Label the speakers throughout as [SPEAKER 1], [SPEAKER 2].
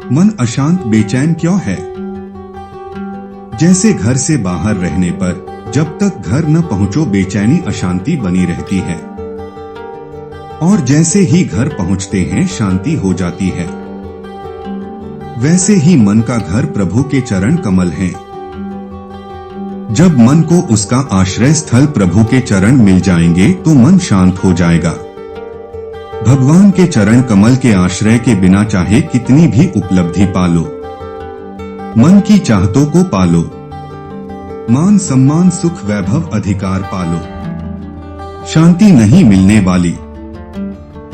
[SPEAKER 1] मन अशांत बेचैन क्यों है? जैसे घर से बाहर रहने पर जब तक घर न पहुंचो बेचैनी अशांति बनी रहती है, और जैसे ही घर पहुंचते हैं शांति हो जाती है। वैसे ही मन का घर प्रभु के चरण कमल हैं। जब मन को उसका आश्रय स्थल प्रभु के चरण मिल जाएंगे तो मन शांत हो जाएगा। भगवान के चरण कमल के आश्रय के बिना चाहे कितनी भी उपलब्धि पालो, मन की चाहतों को पालो, मान सम्मान सुख वैभव अधिकार पालो, शांति नहीं मिलने वाली।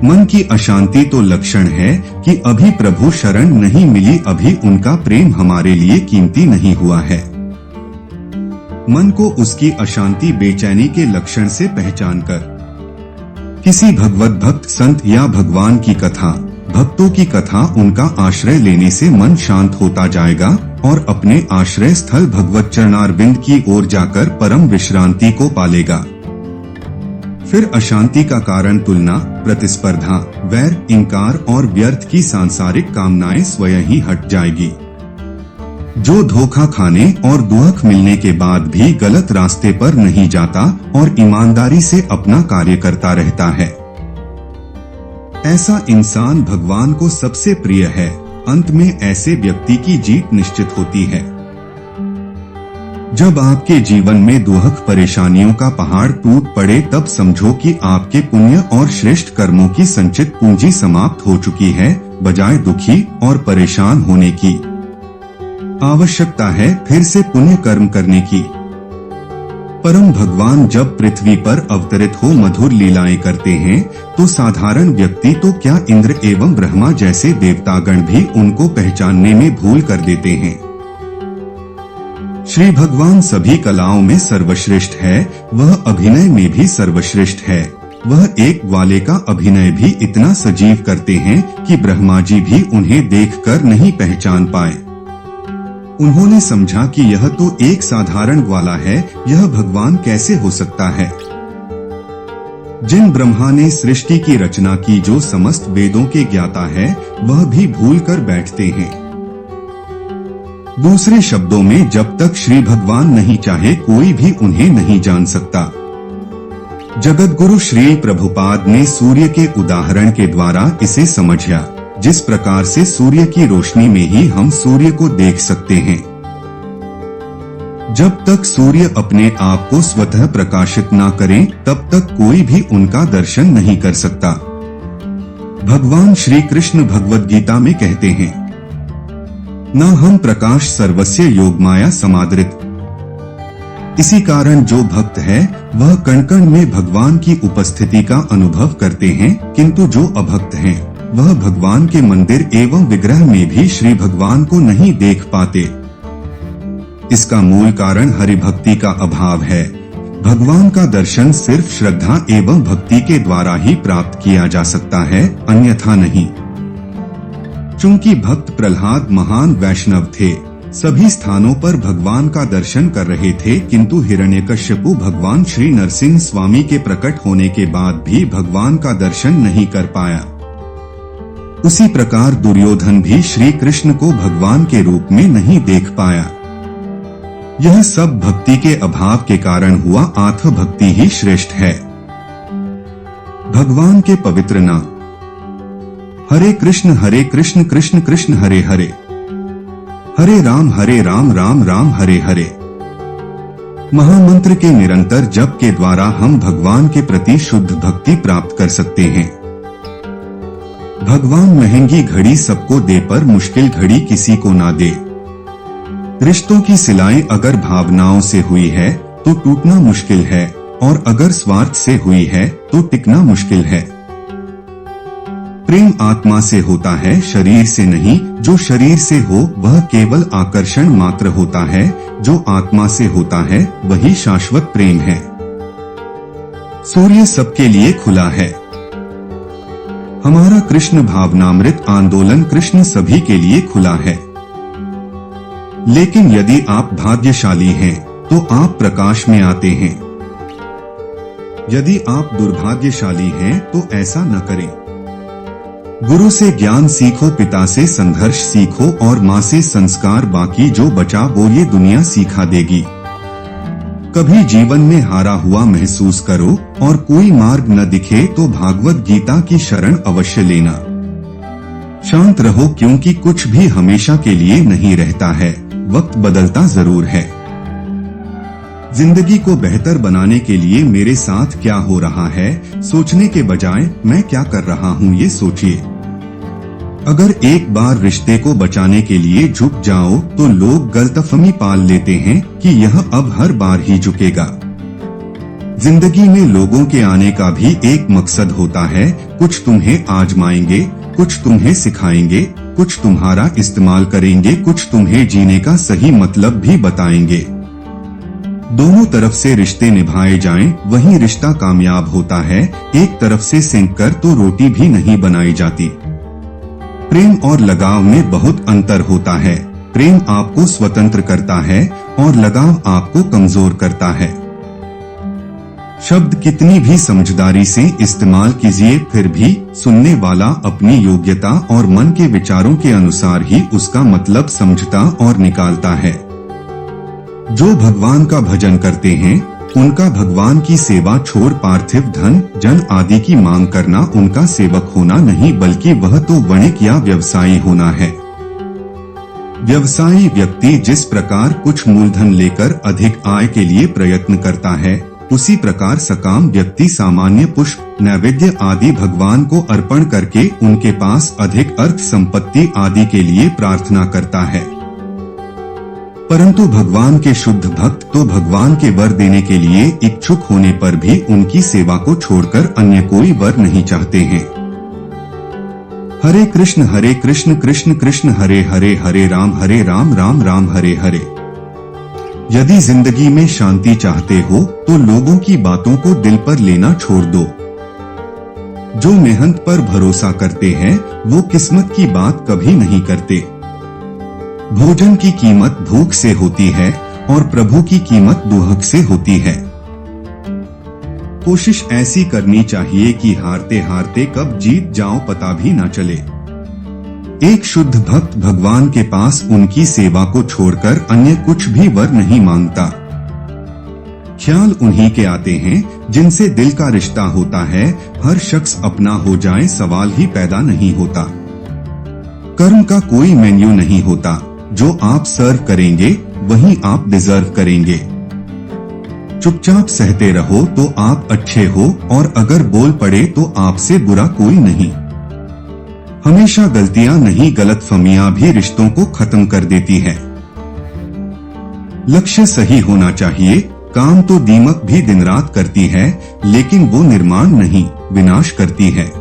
[SPEAKER 1] मन की अशांति तो लक्षण है कि अभी प्रभु शरण नहीं मिली, अभी उनका प्रेम हमारे लिए कीमती नहीं हुआ है। मन को उसकी अशांति बेचैनी के लक्षण से पहचान कर किसी भगवत भक्त संत या भगवान की कथा, भक्तों की कथा, उनका आश्रय लेने से मन शांत होता जाएगा और अपने आश्रय स्थल भगवत चरणारविंद की ओर जाकर परम विश्रांति को पालेगा। फिर अशांति का कारण तुलना, प्रतिस्पर्धा, वैर, इंकार और व्यर्थ की सांसारिक कामनाएं स्वयं ही हट जाएगी। जो धोखा खाने और दुख मिलने के बाद भी गलत रास्ते पर नहीं जाता और ईमानदारी से अपना कार्य करता रहता है, ऐसा इंसान भगवान को सबसे प्रिय है। अंत में ऐसे व्यक्ति की जीत निश्चित होती है। जब आपके जीवन में दुख परेशानियों का पहाड़ टूट पड़े तब समझो कि आपके पुण्य और श्रेष्ठ कर्मों की संचित पूंजी समाप्त हो चुकी है। बजाय दुखी और परेशान होने की, आवश्यकता है फिर से पुण्य कर्म करने की। परम भगवान जब पृथ्वी पर अवतरित हो मधुर लीलाएं करते हैं तो साधारण व्यक्ति तो क्या इंद्र एवं ब्रह्मा जैसे देवतागण भी उनको पहचानने में भूल कर देते हैं। श्री भगवान सभी कलाओं में सर्वश्रेष्ठ है, वह अभिनय में भी सर्वश्रेष्ठ है। वह एक वाले का अभिनय भी इतना सजीव करते हैं कि ब्रह्मा जी भी उन्हें देखकर नहीं पहचान पाए। उन्होंने समझा कि यह तो एक साधारण ग्वाला है, यह भगवान कैसे हो सकता है। जिन ब्रह्मा ने सृष्टि की रचना की, जो समस्त वेदों के ज्ञाता है, वह भी भूल कर बैठते हैं। दूसरे शब्दों में, जब तक श्री भगवान नहीं चाहे कोई भी उन्हें नहीं जान सकता। जगतगुरु श्री प्रभुपाद ने सूर्य के उदाहरण के द्वारा इसे समझा। जिस प्रकार से सूर्य की रोशनी में ही हम सूर्य को देख सकते हैं। जब तक सूर्य अपने आप को स्वतः प्रकाशित ना करें तब तक कोई भी उनका दर्शन नहीं कर सकता। भगवान श्री कृष्ण भगवद गीता में कहते हैं, न हम प्रकाश सर्वस्य योगमाया समादृत। इसी कारण जो भक्त है वह कण कण में भगवान की उपस्थिति का अनुभव करते हैं, किंतु जो अभक्त हैं वह भगवान के मंदिर एवं विग्रह में भी श्री भगवान को नहीं देख पाते। इसका मूल कारण हरिभक्ति का अभाव है। भगवान का दर्शन सिर्फ श्रद्धा एवं भक्ति के द्वारा ही प्राप्त किया जा सकता है, अन्यथा नहीं। चूंकि भक्त प्रहलाद महान वैष्णव थे, सभी स्थानों पर भगवान का दर्शन कर रहे थे, किंतु हिरण्यकश्यपु भगवान श्री नरसिंह स्वामी के प्रकट होने के बाद भी भगवान का दर्शन नहीं कर पाया। उसी प्रकार दुर्योधन भी श्री कृष्ण को भगवान के रूप में नहीं देख पाया। यह सब भक्ति के अभाव के कारण हुआ। आत्म भक्ति ही श्रेष्ठ है। भगवान के पवित्र नाम हरे कृष्ण कृष्ण कृष्ण हरे हरे, हरे राम राम राम हरे हरे। महामंत्र के निरंतर जप के द्वारा हम भगवान के प्रति शुद्ध भक्ति प्राप्त कर सकते हैं। भगवान महंगी घड़ी सबको दे पर मुश्किल घड़ी किसी को ना दे। रिश्तों की सिलाई अगर भावनाओं से हुई है तो टूटना मुश्किल है, और अगर स्वार्थ से हुई है तो टिकना मुश्किल है। प्रेम आत्मा से होता है, शरीर से नहीं। जो शरीर से हो वह केवल आकर्षण मात्र होता है, जो आत्मा से होता है वही शाश्वत प्रेम है। सूर्य सबके लिए खुला है। हमारा कृष्ण भावनामृत आंदोलन कृष्ण सभी के लिए खुला है। लेकिन यदि आप भाग्यशाली हैं तो आप प्रकाश में आते हैं। यदि आप दुर्भाग्यशाली हैं तो ऐसा न करें। गुरु से ज्ञान सीखो, पिता से संघर्ष सीखो और माँ से संस्कार, बाकी जो बचा वो ये दुनिया सिखा देगी। कभी जीवन में हारा हुआ महसूस करो और कोई मार्ग न दिखे तो भागवत गीता की शरण अवश्य लेना। शांत रहो क्योंकि कुछ भी हमेशा के लिए नहीं रहता है, वक्त बदलता जरूर है। जिंदगी को बेहतर बनाने के लिए मेरे साथ क्या हो रहा है सोचने के बजाय मैं क्या कर रहा हूँ ये सोचिए। अगर एक बार रिश्ते को बचाने के लिए झुक जाओ तो लोग गलतफहमी पाल लेते हैं कि यह अब हर बार ही झुकेगा। जिंदगी में लोगों के आने का भी एक मकसद होता है, कुछ तुम्हें आजमाएंगे, कुछ तुम्हें सिखाएंगे, कुछ तुम्हारा इस्तेमाल करेंगे, कुछ तुम्हें जीने का सही मतलब भी बताएंगे। दोनों तरफ से रिश्ते निभाए जाएं, वही रिश्ता कामयाब होता है। एक तरफ से सेंक कर तो रोटी भी नहीं बनाई जाती। प्रेम और लगाव में बहुत अंतर होता है। प्रेम आपको स्वतंत्र करता है और लगाव आपको कमजोर करता है। शब्द कितनी भी समझदारी से इस्तेमाल कीजिए, फिर भी सुनने वाला अपनी योग्यता और मन के विचारों के अनुसार ही उसका मतलब समझता और निकालता है। जो भगवान का भजन करते हैं उनका भगवान की सेवा छोड़ पार्थिव धन जन आदि की मांग करना उनका सेवक होना नहीं, बल्कि वह तो वणिक या व्यवसायी होना है। व्यवसायी व्यक्ति जिस प्रकार कुछ मूलधन लेकर अधिक आय के लिए प्रयत्न करता है, उसी प्रकार सकाम व्यक्ति सामान्य पुष्प, नैवेद्य आदि भगवान को अर्पण करके उनके पास अधिक अर्थ संपत्ति आदि के लिए प्रार्थना करता है। परंतु भगवान के शुद्ध भक्त तो भगवान के वर देने के लिए इच्छुक होने पर भी उनकी सेवा को छोड़कर अन्य कोई वर नहीं चाहते हैं। हरे कृष्ण कृष्ण कृष्ण हरे हरे, हरे राम राम राम हरे हरे। यदि जिंदगी में शांति चाहते हो तो लोगों की बातों को दिल पर लेना छोड़ दो। जो मेहनत पर भरोसा करते हैं वो किस्मत की बात कभी नहीं करते। भोजन की कीमत भूख से होती है और प्रभु की कीमत दुहक से होती है। कोशिश ऐसी करनी चाहिए कि हारते हारते कब जीत जाओ पता भी ना चले। एक शुद्ध भक्त भगवान के पास उनकी सेवा को छोड़कर अन्य कुछ भी वर नहीं मांगता। ख्याल उन्हीं के आते हैं जिनसे दिल का रिश्ता होता है। हर शख्स अपना हो जाए सवाल ही पैदा नहीं होता। कर्म का कोई मेन्यू नहीं होता। जो आप सर्व करेंगे वही आप डिजर्व करेंगे। चुपचाप सहते रहो तो आप अच्छे हो और अगर बोल पड़े तो आपसे बुरा कोई नहीं। हमेशा गलतियां नहीं गलतफहमियां भी रिश्तों को खत्म कर देती है। लक्ष्य सही होना चाहिए। काम तो दीमक भी दिन रात करती है लेकिन वो निर्माण नहीं विनाश करती है।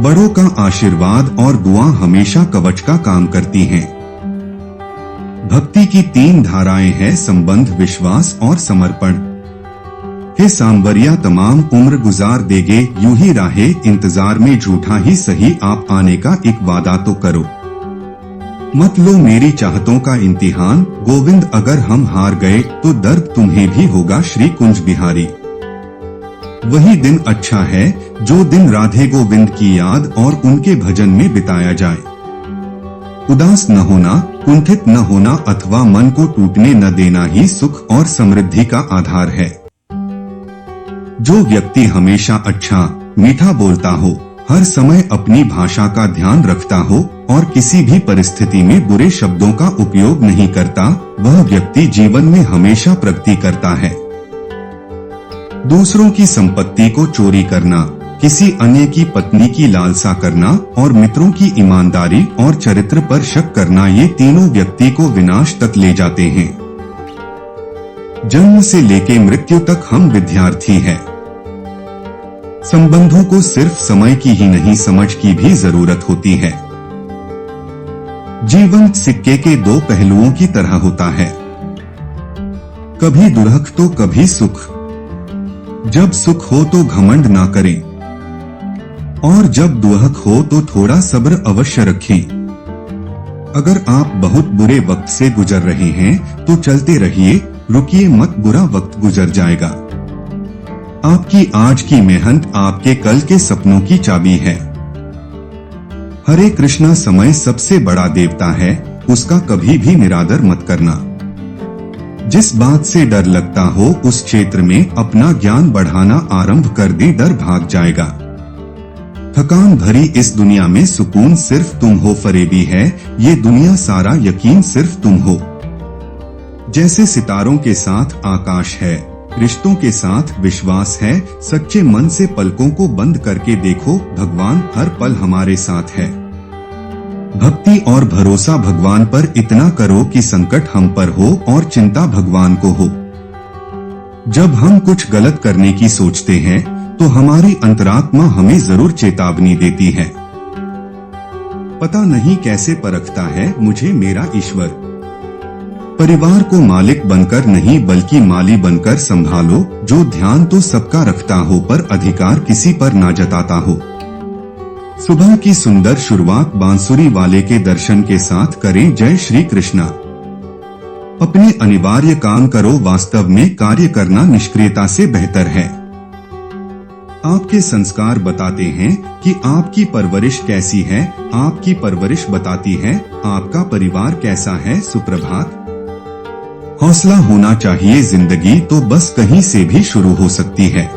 [SPEAKER 1] बड़ों का आशीर्वाद और दुआ हमेशा कवच का काम करती हैं। भक्ति की 3 धाराएं हैं, संबंध, विश्वास और समर्पण। हे सांवरिया तमाम उम्र गुजार देगे यूं ही राहे इंतजार में, झूठा ही सही आप आने का एक वादा तो करो। मत लो मेरी चाहतों का इम्तिहान, गोविंद अगर हम हार गए तो दर्द तुम्हें भी होगा श्री कुंज बिहारी। वही दिन अच्छा है जो दिन राधे गोविंद की याद और उनके भजन में बिताया जाए। उदास न होना, कुंठित न होना अथवा मन को टूटने न देना ही सुख और समृद्धि का आधार है। जो व्यक्ति हमेशा अच्छा मीठा बोलता हो, हर समय अपनी भाषा का ध्यान रखता हो और किसी भी परिस्थिति में बुरे शब्दों का उपयोग नहीं करता, वह व्यक्ति जीवन में हमेशा प्रगति करता है। दूसरों की संपत्ति को चोरी करना, किसी अन्य की पत्नी की लालसा करना और मित्रों की ईमानदारी और चरित्र पर शक करना, ये तीनों व्यक्ति को विनाश तक ले जाते हैं। जन्म से लेके मृत्यु तक हम विद्यार्थी हैं। संबंधों को सिर्फ समय की ही नहीं समझ की भी जरूरत होती है। जीवन सिक्के के 2 पहलुओं की तरह होता है, कभी दुर्लभ तो कभी सुख। जब सुख हो तो घमंड ना करें और जब दुहक हो तो थोड़ा सब्र अवश्य रखें। अगर आप बहुत बुरे वक्त से गुजर रहे हैं तो चलते रहिए, रुकिए मत, बुरा वक्त गुजर जाएगा। आपकी आज की मेहनत आपके कल के सपनों की चाबी है। हरे कृष्णा समय सबसे बड़ा देवता है, उसका कभी भी निरादर मत करना। जिस बात से डर लगता हो उस क्षेत्र में अपना ज्ञान बढ़ाना आरंभ कर दे, डर भाग जाएगा। थकान भरी इस दुनिया में सुकून सिर्फ तुम हो, फरेबी है ये दुनिया, सारा यकीन सिर्फ तुम हो। जैसे सितारों के साथ आकाश है, रिश्तों के साथ विश्वास है, सच्चे मन से पलकों को बंद करके देखो, भगवान हर पल हमारे साथ है। भक्ति और भरोसा भगवान पर इतना करो कि संकट हम पर हो और चिंता भगवान को हो। जब हम कुछ गलत करने की सोचते हैं तो हमारी अंतरात्मा हमें जरूर चेतावनी देती है। पता नहीं कैसे परखता है मुझे मेरा ईश्वर। परिवार को मालिक बनकर नहीं बल्कि माली बनकर संभालो, जो ध्यान तो सबका रखता हो पर अधिकार किसी पर ना जताता हो। सुबह की सुंदर शुरुआत बांसुरी वाले के दर्शन के साथ करें। जय श्री कृष्णा। अपने अनिवार्य काम करो, वास्तव में कार्य करना निष्क्रियता से बेहतर है। आपके संस्कार बताते हैं कि आपकी परवरिश कैसी है, आपकी परवरिश बताती है आपका परिवार कैसा है। सुप्रभात। हौसला होना चाहिए, जिंदगी तो बस कहीं से भी शुरू हो सकती है।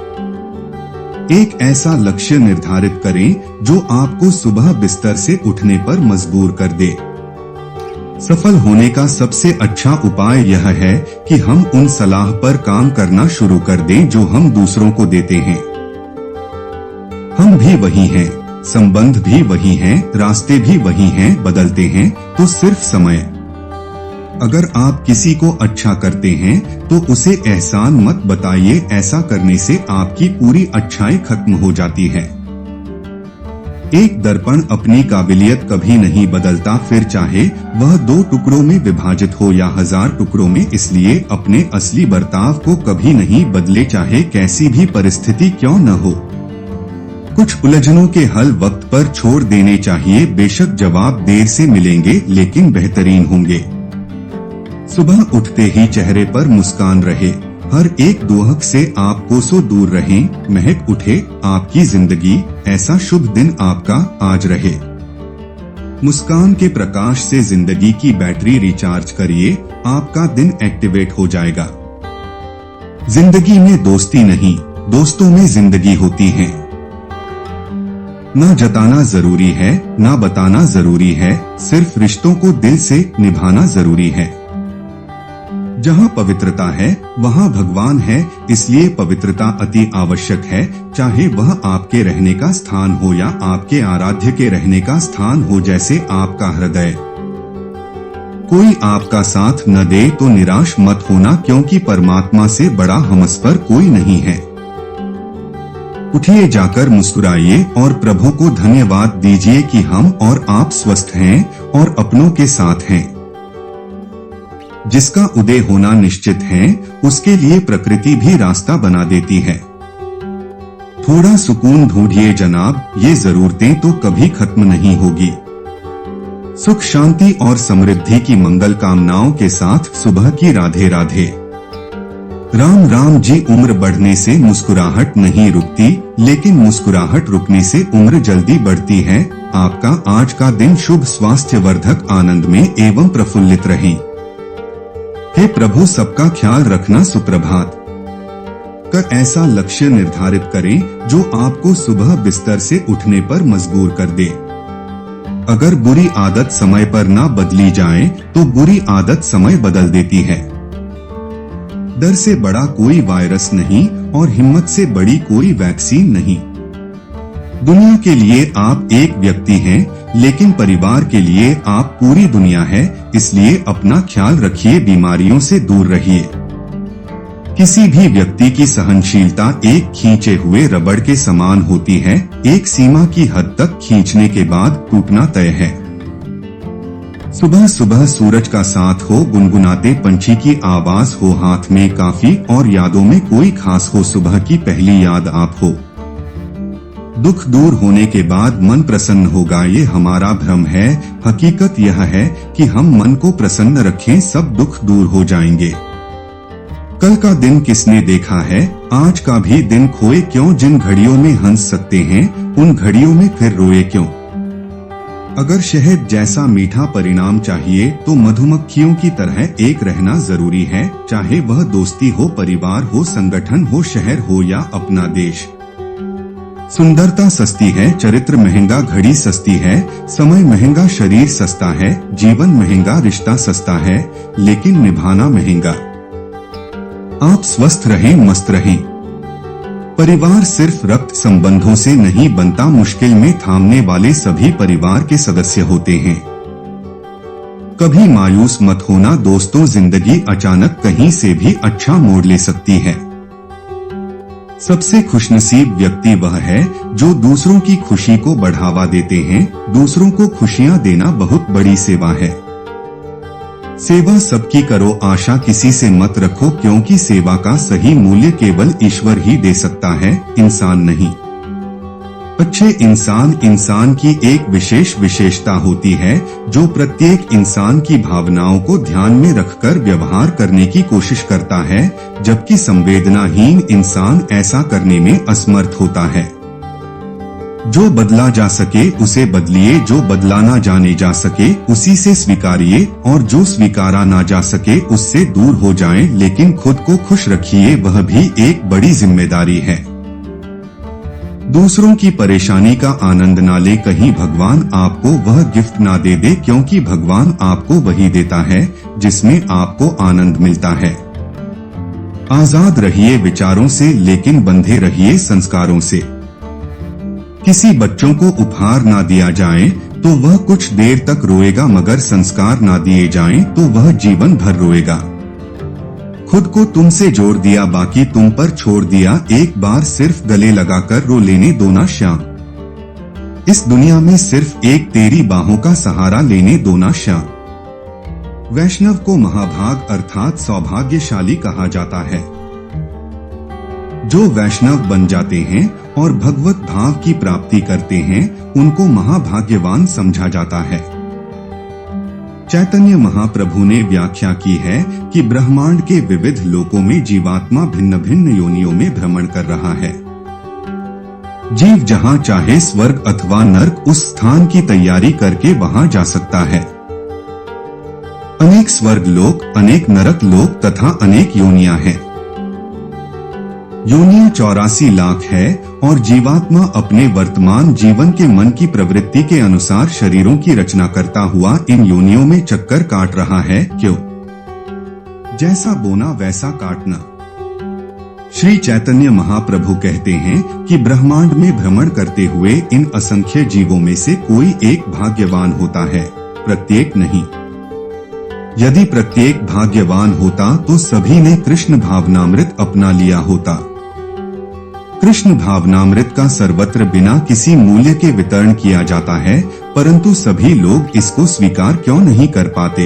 [SPEAKER 1] एक ऐसा लक्ष्य निर्धारित करें जो आपको सुबह बिस्तर से उठने पर मजबूर कर दे। सफल होने का सबसे अच्छा उपाय यह है कि हम उन सलाह पर काम करना शुरू कर दें जो हम दूसरों को देते हैं। हम भी वही हैं, संबंध भी वही हैं, रास्ते भी वही हैं, बदलते हैं तो सिर्फ समय। अगर आप किसी को अच्छा करते हैं तो उसे एहसान मत बताइए, ऐसा करने से आपकी पूरी अच्छाई खत्म हो जाती है। एक दर्पण अपनी काबिलियत कभी नहीं बदलता, फिर चाहे वह 2 टुकड़ों में विभाजित हो या 1000 टुकड़ों में, इसलिए अपने असली बर्ताव को कभी नहीं बदले, चाहे कैसी भी परिस्थिति क्यों न हो। कुछ उलझनों के हल वक्त पर छोड़ देने चाहिए, बेशक जवाब देर से मिलेंगे लेकिन बेहतरीन होंगे। सुबह उठते ही चेहरे पर मुस्कान रहे, हर एक दुहक से आप कोसों दूर रहें, महक उठे आपकी जिंदगी, ऐसा शुभ दिन आपका आज रहे। मुस्कान के प्रकाश से जिंदगी की बैटरी रिचार्ज करिए, आपका दिन एक्टिवेट हो जाएगा। जिंदगी में दोस्ती नहीं, दोस्तों में जिंदगी होती है। ना जताना जरूरी है, ना बताना जरूरी है, सिर्फ रिश्तों को दिल से निभाना जरूरी है। जहाँ पवित्रता है वहाँ भगवान है, इसलिए पवित्रता अति आवश्यक है, चाहे वह आपके रहने का स्थान हो या आपके आराध्य के रहने का स्थान हो, जैसे आपका हृदय। कोई आपका साथ न दे तो निराश मत होना, क्योंकि परमात्मा से बड़ा हमस पर कोई नहीं है। उठिए, जाकर मुस्कुराइए और प्रभु को धन्यवाद दीजिए कि हम और आप स्वस्थ हैं और अपनों के साथ हैं। जिसका उदय होना निश्चित है उसके लिए प्रकृति भी रास्ता बना देती है। थोड़ा सुकून ढूंढिए जनाब, ये जरूरतें तो कभी खत्म नहीं होगी। सुख शांति और समृद्धि की मंगल कामनाओं के साथ सुबह की राधे राधे। राम राम जी। उम्र बढ़ने से मुस्कुराहट नहीं रुकती, लेकिन मुस्कुराहट रुकने से उम्र जल्दी बढ़ती है। आपका आज का दिन शुभ, स्वास्थ्यवर्धक, आनंद में एवं प्रफुल्लित रहे। हे प्रभु, सबका ख्याल रखना। सुप्रभात। कर ऐसा लक्ष्य निर्धारित करें जो आपको सुबह बिस्तर से उठने पर मजबूर कर दे। अगर बुरी आदत समय पर ना बदली जाए तो बुरी आदत समय बदल देती है। डर से बड़ा कोई वायरस नहीं और हिम्मत से बड़ी कोई वैक्सीन नहीं। दुनिया के लिए आप एक व्यक्ति हैं, लेकिन परिवार के लिए आप पूरी दुनिया है, इसलिए अपना ख्याल रखिए, बीमारियों से दूर रहिए। किसी भी व्यक्ति की सहनशीलता एक खींचे हुए रबड़ के समान होती है, एक सीमा की हद तक खींचने के बाद टूटना तय है। सुबह सुबह सूरज का साथ हो, गुनगुनाते पंछी की आवाज हो, हाथ में काफी और यादों में कोई खास हो, सुबह की पहली याद आप हो। दुख दूर होने के बाद मन प्रसन्न होगा, ये हमारा भ्रम है। हकीकत यह है कि हम मन को प्रसन्न रखें, सब दुख दूर हो जाएंगे। कल का दिन किसने देखा है, आज का भी दिन खोए क्यों। जिन घड़ियों में हंस सकते हैं उन घड़ियों में फिर रोए क्यों। अगर शहद जैसा मीठा परिणाम चाहिए तो मधुमक्खियों की तरह एक रहना जरूरी है, चाहे वह दोस्ती हो, परिवार हो, संगठन हो, शहर हो या अपना देश। सुंदरता सस्ती है, चरित्र महंगा, घड़ी सस्ती है, समय महंगा, शरीर सस्ता है, जीवन महंगा, रिश्ता सस्ता है, लेकिन निभाना महंगा। आप स्वस्थ रहें, मस्त रहें। परिवार सिर्फ रक्त संबंधों से नहीं बनता, मुश्किल में थामने वाले सभी परिवार के सदस्य होते हैं। कभी मायूस मत होना दोस्तों, जिंदगी अचानक कहीं से भी अच्छा मोड़ ले सकती है। सबसे खुशनसीब व्यक्ति वह है जो दूसरों की खुशी को बढ़ावा देते हैं। दूसरों को खुशियां देना बहुत बड़ी सेवा है। सेवा सबकी करो, आशा किसी से मत रखो, क्योंकि सेवा का सही मूल्य केवल ईश्वर ही दे सकता है, इंसान नहीं। अच्छे इंसान की एक विशेषता होती है जो प्रत्येक इंसान की भावनाओं को ध्यान में रखकर व्यवहार करने की कोशिश करता है, जबकि संवेदनाहीन इंसान ऐसा करने में असमर्थ होता है। जो बदला जा सके उसे बदलिए, जो बदला ना जाने जा सके उसी से स्वीकारिए, और जो स्वीकारा ना जा सके उससे दूर हो जाएं, लेकिन खुद को खुश रखिए, वह भी एक बड़ी जिम्मेदारी है। दूसरों की परेशानी का आनंद ना ले, कहीं भगवान आपको वह गिफ्ट ना दे दे, क्योंकि भगवान आपको वही देता है जिसमें आपको आनंद मिलता है। आजाद रहिए विचारों से, लेकिन बंधे रहिए संस्कारों से। किसी बच्चों को उपहार ना दिया जाए तो वह कुछ देर तक रोएगा, मगर संस्कार ना दिए जाएं तो वह जीवन भर रोएगा। खुद को तुमसे जोड़ दिया, बाकी तुम पर छोड़ दिया, एक बार सिर्फ गले लगाकर रो लेने दो ना श्याम। इस दुनिया में सिर्फ एक तेरी बाहों का सहारा लेने दो ना श्याम। वैष्णव को महाभाग अर्थात सौभाग्यशाली कहा जाता है। जो वैष्णव बन जाते हैं और भगवत भाव की प्राप्ति करते हैं, उनको महाभाग्यवान समझा जाता है। चैतन्य महाप्रभु ने व्याख्या की है कि ब्रह्मांड के विविध लोकों में जीवात्मा भिन्न भिन्न योनियों में भ्रमण कर रहा है। जीव जहां चाहे स्वर्ग अथवा नरक, उस स्थान की तैयारी करके वहां जा सकता है। अनेक स्वर्ग लोक, अनेक नरक लोक तथा अनेक योनियां हैं। योनियां 84 लाख है और जीवात्मा अपने वर्तमान जीवन के मन की प्रवृत्ति के अनुसार शरीरों की रचना करता हुआ इन योनियों में चक्कर काट रहा है। क्यों? जैसा बोना वैसा काटना। श्री चैतन्य महाप्रभु कहते हैं कि ब्रह्मांड में भ्रमण करते हुए इन असंख्य जीवों में से कोई एक भाग्यवान होता है, प्रत्येक नहीं। यदि प्रत्येक भाग्यवान होता तो सभी ने कृष्ण भावनामृत अपना लिया होता। कृष्ण भावनामृत का सर्वत्र बिना किसी मूल्य के वितरण किया जाता है, परंतु सभी लोग इसको स्वीकार क्यों नहीं कर पाते?